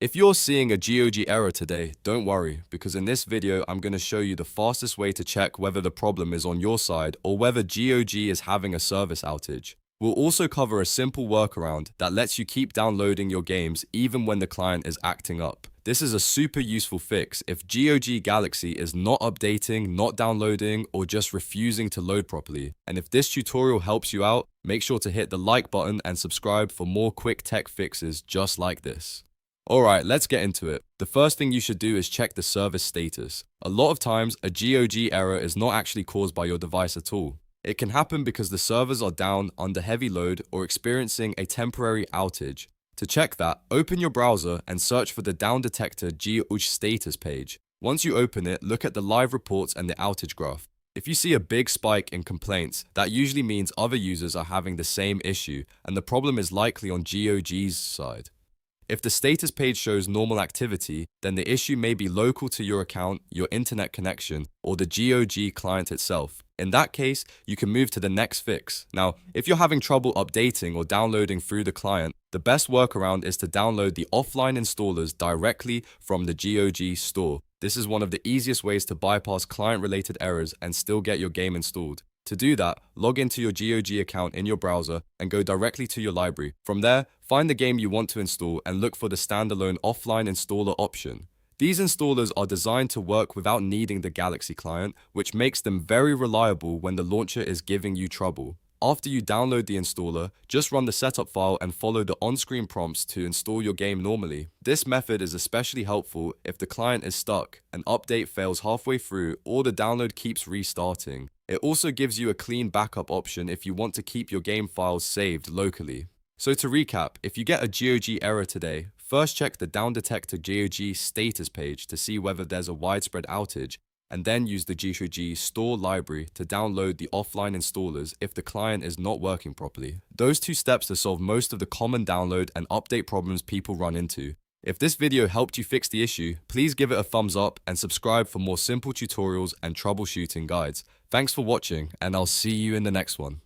If you're seeing a GOG error today, don't worry, because in this video I'm going to show you the fastest way to check whether the problem is on your side or whether GOG is having a service outage. We'll also cover a simple workaround that lets you keep downloading your games even when the client is acting up. This is a super useful fix if GOG Galaxy is not updating, not downloading, or just refusing to load properly. And if this tutorial helps you out, make sure to hit the like button and subscribe for more quick tech fixes just like this. Alright, let's get into it. The first thing you should do is check the service status. A lot of times, a GOG error is not actually caused by your device at all. It can happen because the servers are down, under heavy load, or experiencing a temporary outage. To check that, open your browser and search for the Downdetector GOG status page. Once you open it, look at the live reports and the outage graph. If you see a big spike in complaints, that usually means other users are having the same issue, and the problem is likely on GOG's side. If the status page shows normal activity, then the issue may be local to your account, your internet connection, or the GOG client itself. In that case, you can move to the next fix. Now, if you're having trouble updating or downloading through the client, the best workaround is to download the offline installers directly from the GOG store. This is one of the easiest ways to bypass client-related errors and still get your game installed. To do that, log into your GOG account in your browser and go directly to your library. From there, find the game you want to install and look for the standalone offline installer option. These installers are designed to work without needing the Galaxy client, which makes them very reliable when the launcher is giving you trouble. After you download the installer, just run the setup file and follow the on-screen prompts to install your game normally. This method is especially helpful if the client is stuck, an update fails halfway through, or the download keeps restarting. It also gives you a clean backup option if you want to keep your game files saved locally. So to recap, if you get a GOG error today, first check the Downdetector GOG status page to see whether there's a widespread outage, and then use the GOG store library to download the offline installers if the client is not working properly. Those two steps to solve most of the common download and update problems people run into. If this video helped you fix the issue, please give it a thumbs up and subscribe for more simple tutorials and troubleshooting guides. Thanks for watching, and I'll see you in the next one.